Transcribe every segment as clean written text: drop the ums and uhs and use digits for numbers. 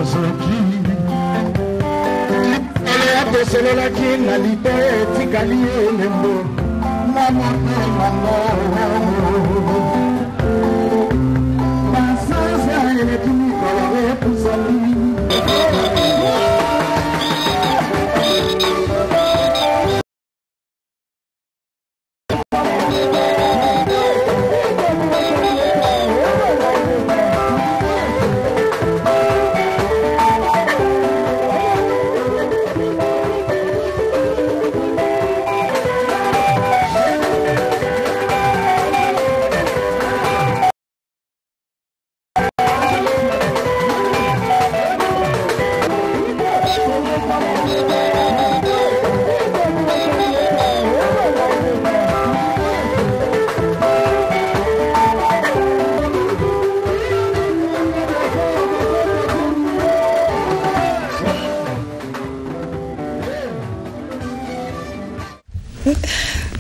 soki ele apesololaki na libe etikali elembo na motema ngo basanza eleki mikolo epusali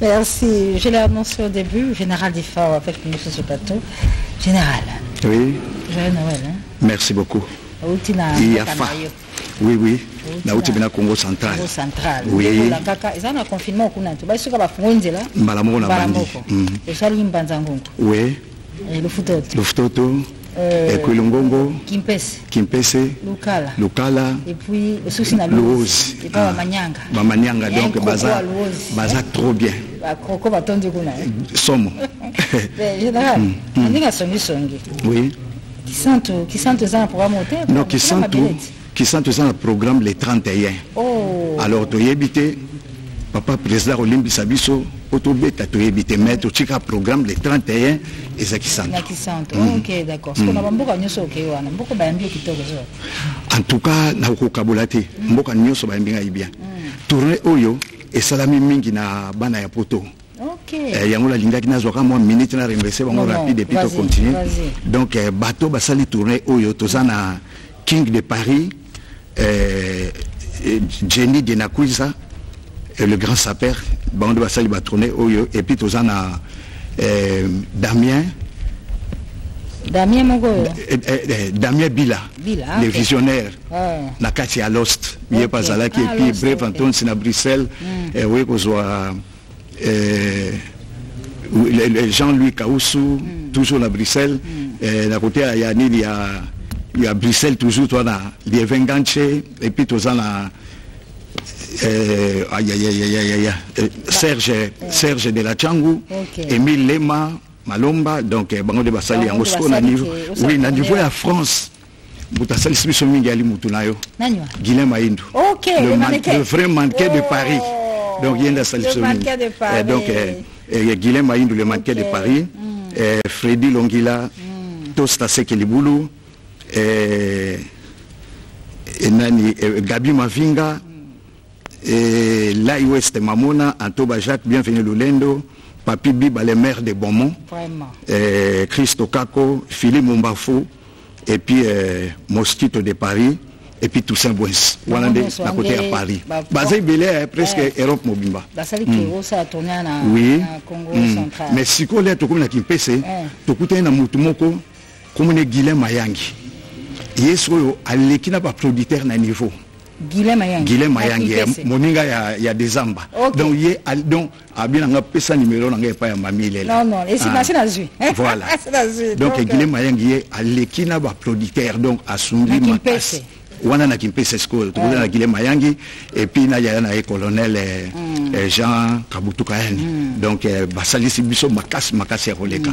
Merci. Je l'ai annoncé au début, Général Diffa avec nous sur ce plateau. Général. Oui. Joyeux Noël. Hein? Merci beaucoup. Oui, oui. Na uti bina Congo central. Congo central. Oui. La kaka, ils ont un confinement au Kunantu. Bah, ils sont pas fondés là. Balamoko na bandi. Et ça l'imbanzango. Oui. Et le futoto. Le futoto. Et Kwilongongo. Kimpese. Lukala. Et puis aussi na Louise. Et pas Manyanga. Manyanga donc baza trop bien. Koko batondi kuna. Somo. Général. On est à songi. Oui. Qui sentent ça un programme au thème. Non, qui sentent ça un programme les 31. Oh. Alors tu habité papa président Olimbi Sabiso autobeta tu habité mais tu chika programme les 31 et ça qui sentent. OK, d'accord. Parce qu'on a beaucoup nyoso OK wana. Beaucoup ba mbio kitoko zo. En tout cas na ko kabulati mboka nyoso ba mbinga ibia. Tourner oyo et salami mingi na bana ya poto. OK. Yango la linda kina zoka mo minute na remplacer bango rapide et puis to continuer. Donc bateau ba sali tourner oyo tozana King de Paris Jenny de Nakouza le grand sapeur bande ba sali ba tourner oyo et puis tozana Damien Mongo Damien Bila le visionnaire na kati ya Lost il pas là qui et puis bref Anton c'est na Bruxelles et oui ko Jean-Louis Kaoussou toujours à Bruxelles à côté il y a Bruxelles toujours toi là les Venganche et puis tous en Serge de la Tchangou Émile Lema Malomba donc bango de basali en Moscou na niveau oui na niveau la France Boutasali Smiso Mingali Mutunayo Guilhem Maïndou le vrai mannequin de Paris. Donc il y a une donc Guilhem Maïndou le mannequin de Paris, Freddy Longila, Tosta Sekeliboulou, Gabi Mavinga, Lai West Mamona, Antoba Jacques, bienvenue Lulendo, Papi Biba le maire de Beaumont, Christo Kako, Philippe Mombafo, et puis Mosquito de Paris. Et puis Toussaint Bouens, voilà à côté à Paris. Basé Belé presque Europe Mobimba. Oui, mais si on est tout comme la Kimpese, tout coûte un amour comme les Guilhem Mayangi. Yes, à l'équipe n'a pas producteur à niveau. Guilhem Mayangi, Moninga il y a des amba. Donc il y a donc à bien un pesa numéro n'a pas un mamie. Non, et c'est machine à jouer. Voilà. Donc Guilhem Mayangi à l'équipe n'a pas producteur donc à Sumbi Makas. Wana na Kimpese School, tout na Guilhem Mayangi et puis na ya na colonel Jean Kabutuka donc basalisi biso makasi ya koleka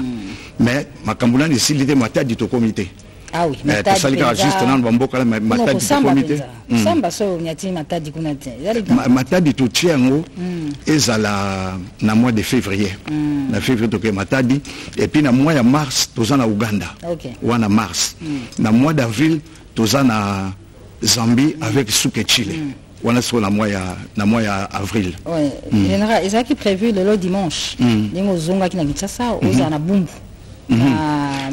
mais makambula ni silite matadi to comité. Ah oui, matadi salika juste na mbomboka matadi to comité. Samba so nyati matadi kuna te. Matadi to tiango ezala na mois de février. Na février to ke matadi et puis na mois ya mars tozana Uganda. Wana mars. Na mois d'avril tozana Zambie avec Souké Chile. On a sur la moya avril. Oui. Général, ils ont prévu le dimanche. Ils ont zonga qui n'a pas ça, ils ont Bumbu.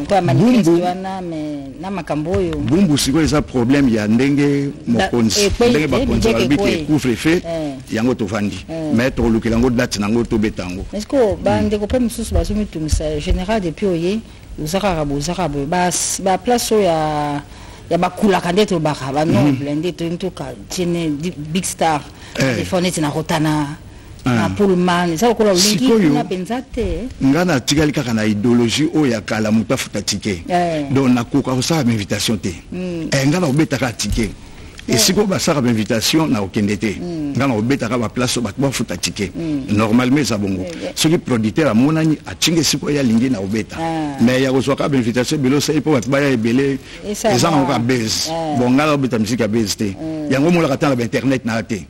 Quoi manifeste wana mais na makamboyo. Bumbu siko eza problème ya ndenge mokonzi. Ndenge bakonzi albité couvre-feu yango tovandi. Mais to lukilango date nango to betango. Est-ce que bande ko pem susu bazo mitumisa général depuis oye uzarabo ba place ya ya bakula kande to baka ba noble ndito ntuka tine big star telefoneti na rotana na pullman ça ko la lingi na benzate ngana tigali kaka na idéologie o ya kala muta futa ticket donc na ko ka ça invitation te ngana obeta ka ticket et si ko ba ça invitation na okendete ngana obeta ka ba place ba ko futa ticket normalement ça bongo ce qui producteur amonani a tinge siko ya lingi na obeta mais ya ko so ka invitation belo sai po ba ya ebele eza na ka base bon ngana obeta musique base te yango mo la kata na internet na te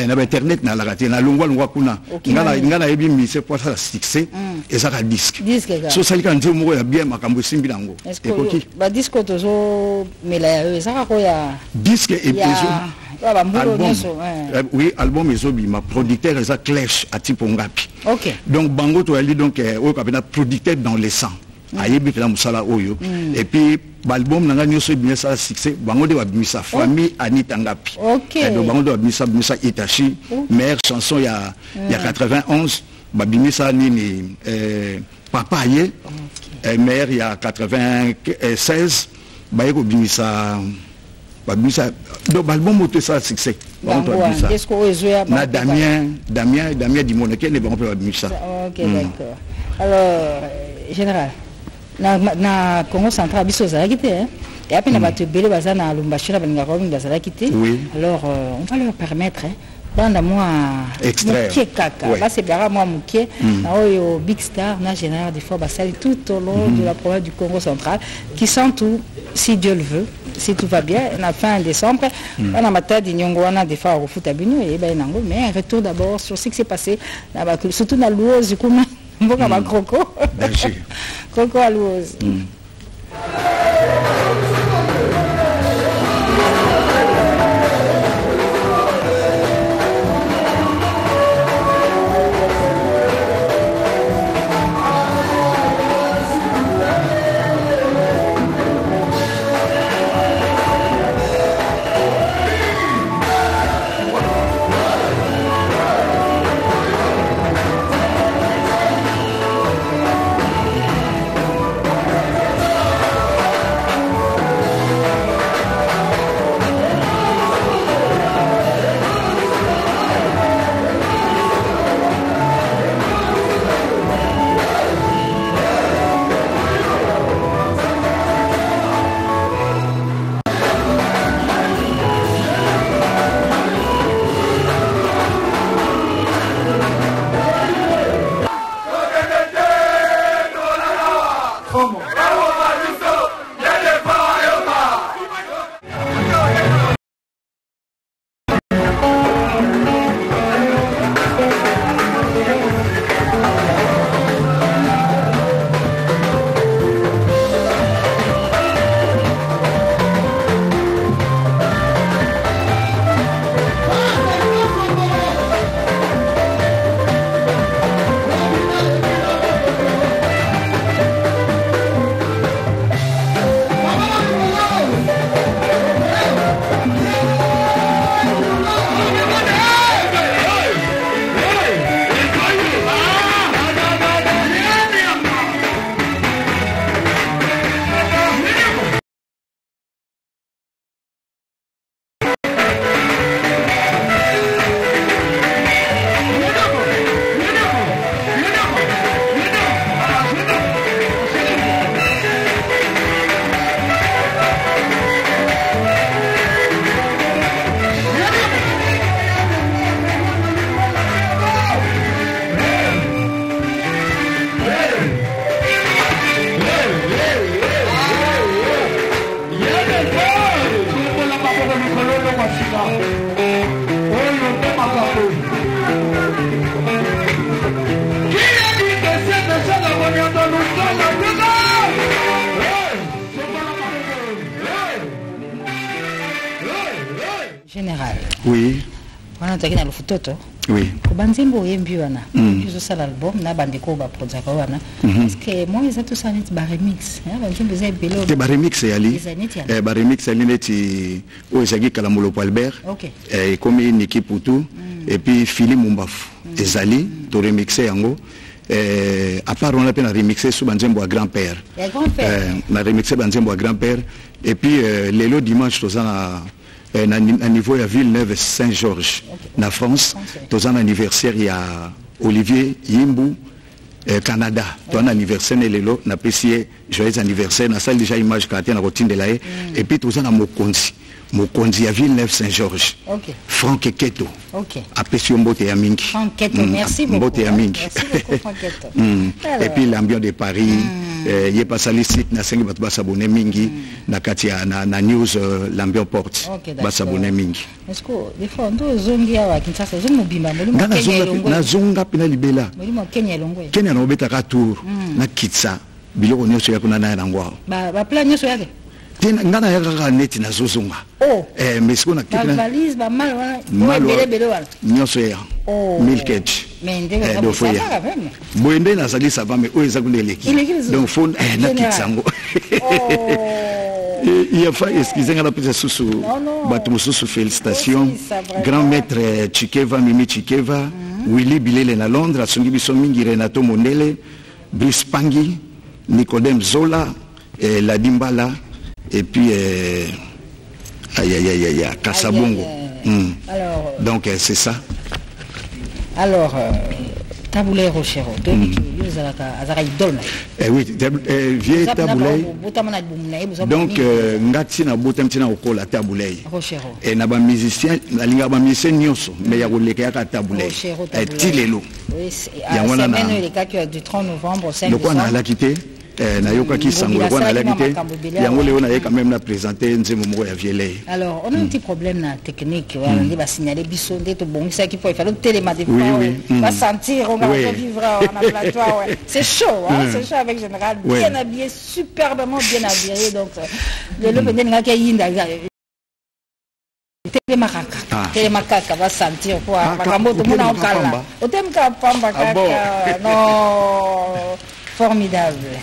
na internet na la kata na longwa kuna ngana ebi mise pour ça succès et ça ka disque so ça ka nzo mo ya bien makambo simbi nango ekoki ba disque tozo mela ya ça ko ya disque et album oui album ezobi ma producteur eza Clash à Tipongapi donc bango to ali donc o ka bena producteur dans les sangs ayebi pela musala oyo et puis l'album nanga nyoso bien ça succès bango de babimisa famille Anita Ngapi donc bango de babimisa Itachi meilleure chanson ya 91 babimisa nini papa ye meilleure ya 96 baye ko bimisa donc l'album moto ça succès na Damien Dimoneke ne bango pe babimisa d'accord alors général na Congo central biso za quitté et après na bato belé bazana lumbashira balinga ko bazala quitté alors on va leur permettre dans moi extrait là c'est bien moi muké na oyo big star na général des fois basali tout au long de la province du Congo central qui sont tout si Dieu le veut si tout va bien la fin décembre on a matin d'Inyongo on a des fois au foot à Bino et ben nango mais retour d'abord sur ce qui s'est passé là-bas surtout dans l'Ouose comme mboka ba Croco Croco à l'Ouose Général. Oui. On a dit dans le photo. Oui. Kubanzimbo yembiwana. Je ça l'album na bandeko ba produire wana. Parce que moi ils ont tout ça net ba remix. Banzimbo za belo. Te ba remix yali. Ba remix yali neti o ezagi kala Molopo Albert. Et comme une équipe pour tout et puis Philippe Mumbafu. Ezali to remixer yango à part on a pu remixer sous Banzembo à grand-père. On a remixé Banzembo à grand-père. Et puis les lots dimanche, tous à niveau de Villeneuve Saint-Georges, en France, tous un anniversaire, il y a Olivier Yimbu, Canada. Ton anniversaire, les lots, on a apprécié joyeux anniversaire, on a déjà image quand on a la routine de la haie. Et puis tous à Mokonzi à Villeneuve Saint-Georges. Franck Keto. Apprécié Mbote Yamingi. Franck Keto, merci beaucoup. Mbote Yamingi. Et puis l'ambiance de Paris. Il y a pas ça les sites, na 5 batu basabone mingi, na katia na news l'ambiance porte. Basabone mingi. Est-ce que des fois on zongi awa Kinshasa, zongi mobimba, molimo Kenya longo. Na zonga pina libela. Molimo Kenya longo. Kenya no beta ka tour na kitsa. Biloko nyoso ya kuna na ngwa. Ba plan nyoso yake. Tena ngana ya ka neti na zozonga. Mais ce qu'on a quitté. La valise ba mal wana. Bele wana. Nyoso ya. Milkage. Mais ndenge ça va même. Boende na sali ça va mais o eza kunde leki. Donc faut na kitsango. Il y a pas excusez ngana pesa susu. Batu mususu félicitations. Grand maître Chikeva Mimi Chikeva, Willy Bilele na Londres, asungi biso mingi Renato Mondele, Brice Pangi, Nicodème Zola, la Dimbala et puis Kassabongo. Alors, donc c'est ça. Alors, Taboulay Rochero, oui, vieux Taboulay. Donc, Ngatina Botemtina Okola Taboulay. Et Naba musicien, la Lingaba musicien Nyoso, mais il y a le Taboulay. Et Tilelo. Oui, c'est le cas du 30 novembre, 5 décembre. Donc, on a quitté. Nayoka qui s'engouille à la quitté. On a quand même présenté Nzembo ya Vielle. Alors, on a un petit problème technique. On va signaler Bissondé, tout bon, ça qui peut faire le télémadéphone. On va sentir, on va vivre en abattoir. C'est chaud, c'est chaud avec Général. Bien habillé, superbement bien habillé. Donc, le Lopendé qui a Yinda. Télémacaca va sentir quoi. Makamoto, mon ankala. Otemka Pamba Kaka. Non, formidable.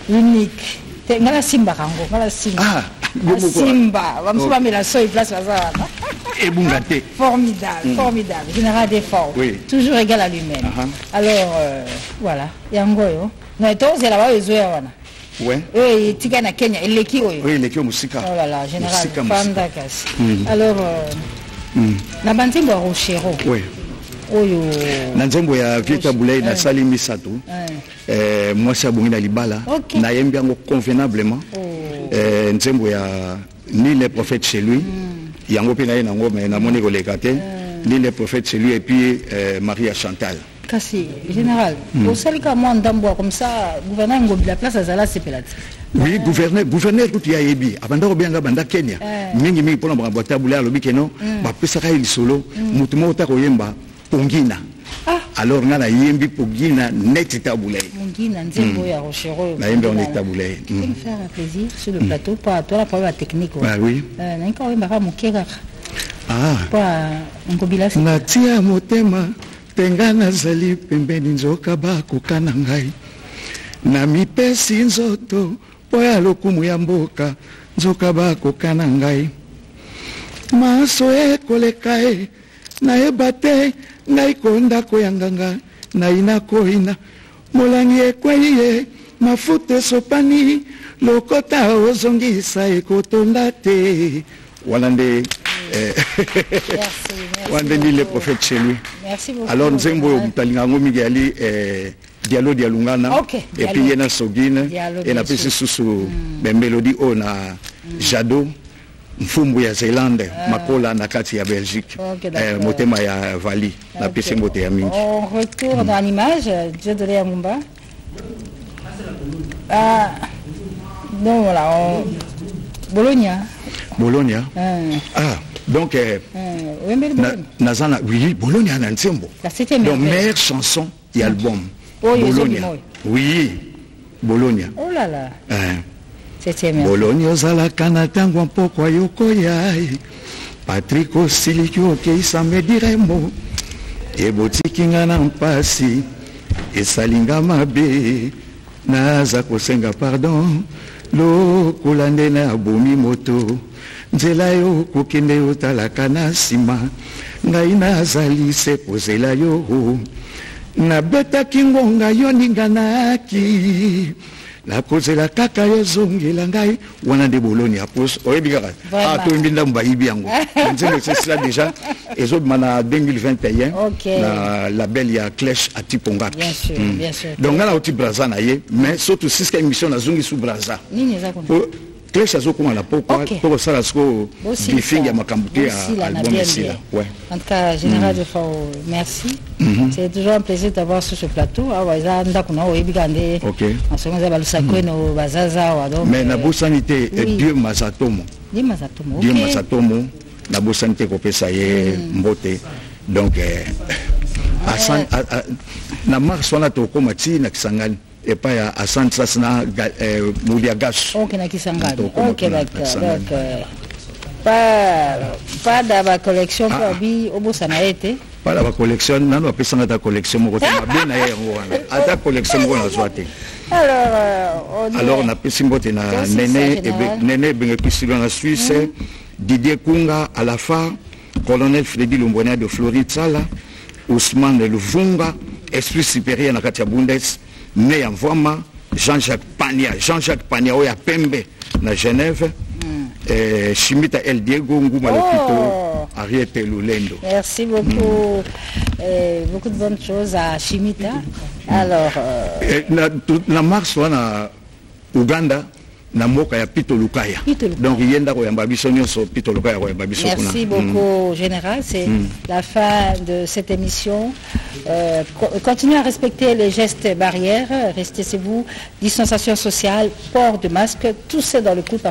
Unique. Ngala Simba Rango, ngala Simba. Simba, vamos pas mettre la soie place là. Et Bungate. Formidable, formidable. Général d'effort. Toujours égal à lui-même. Alors voilà, Yangoyo. Non, toi c'est là-bas les oeufs. Ouais. Oui, tika na Kenya, il est oyo. Oui, il est musika. Oh là là, général Panda Kasi. Alors na Banzembo Rochero. Oui. Oyo na nzembo ya Vieta Boulay na sali misato moi ça bongi na libala na yembi yango convenablement nzembo ya ni les prophètes chez lui yango pe na ye nango mais na moni ko lekate ni les prophètes chez lui et puis Maria Chantal kasi général au salika moi ndambo comme ça gouverneur ngobi la place azala sepelati. Oui, gouverneur tout y a yebi abanda ko bianga banda Kenya mingi mingi pona ba Boulay alobi keno ba pesa ka il solo mutumo otako yemba Pongina. Alors, on a yembi Pongina net Taboulay. Pongina, Nzembo ya Rochero. La yembi on est Taboulay. Tu peux me faire un plaisir sur le plateau pour toi la première technique. Ah oui. N'enka on va mukega. Pas ngobila. Natia motema tengana zali pembeni nzoka ba kokana ngai. Na mipesi nzoto poya lokumu ya mboka nzoka ba kokana ngai. Maso ekolekae na ebate ngai konda koyanganga na ina koina molangi ekweye mafuta sopani lokota ozongisa ekotonda te walande wande ni le prophète chez lui. Merci beaucoup. Alors nzembo mutalinga ngomi gali dialogue dialungana et puis yena sogine et na pesi susu mélodie ona Jado Mfumbu ya Zélande, Makola na kati ya Belgique, motema ya Vali, na pesi mbote ya mingi. On retourne dans l'image, Dieu de Léa Mumba. Non, voilà, Bologna. Bologna. Donc, Nazana, oui, Bologna na nsembo. Donc, meilleure chanson et album. Bologna. Oui, Bologna. Oh là là. Bologna ozalaka na ntango mpoko yoko yai Patrick osiliki okeisa mediremo ebotiki nga na mpasi esalinga mabe naza kosenga pardon lokola nde na abomi moto nzela yo kokende yotalaka na nsima ngai nazali se kozela yo nabetaki ngonga yo ninganaki nakozela kaka yozongela ngai wana nde boloni ya pose oyebi kaka toyembi ndambo bayibi yango nzembo esesila déjà ezobima na 2021 na label ya Clèche ati Pongaki donc nga nauti braza na ye mais surtout siska émission nazongi su braza Clèche azokoma na poko kosala siko briefing ya makambo te ya album esila. En tout cas, Général de Fao, merci. C'est toujours un plaisir d'avoir sur ce plateau. Mais na bosanité Dieu Mazatomo. Dieu Mazatomo, na bosanité kopesa ye mbote. Donc na mars wana tokoma ti na Kisangani. Et pas à Sansasna Mouliagas. Ok, na Kisangani. Ok, d'accord. Pas dans ma collection pour habiller au Bosanaete. Pas dans ma collection, non, on peut s'en ta collection. Bien ailleurs, à ta collection, on a souhaité. Alors, on a pu s'imboter na Néné Bengepissi dans la Suisse, Didier Kunga à la fin, colonel Freddy Lumbonea de Floride Sala, Ousmane Luvunga, esprit supérieur na Katia Bundes. Né en Voima, Jean-Jacques Pania, Oya Pembe, na Genève, Chimita El Diego, Ngouma Lopito, Ariete Lulendo. Merci beaucoup. Beaucoup de bonnes choses à Chimita. Alors. Na mars, na Uganda, na moka ya Pito Lukaya. Donc yenda ko yamba biso nyonso Pito Lukaya ko yamba biso kuna. Merci beaucoup Général, c'est la fin de cette émission. Continuez à respecter les gestes barrières, restez chez vous, distanciation sociale, port de masque, tout ça dans le coup parce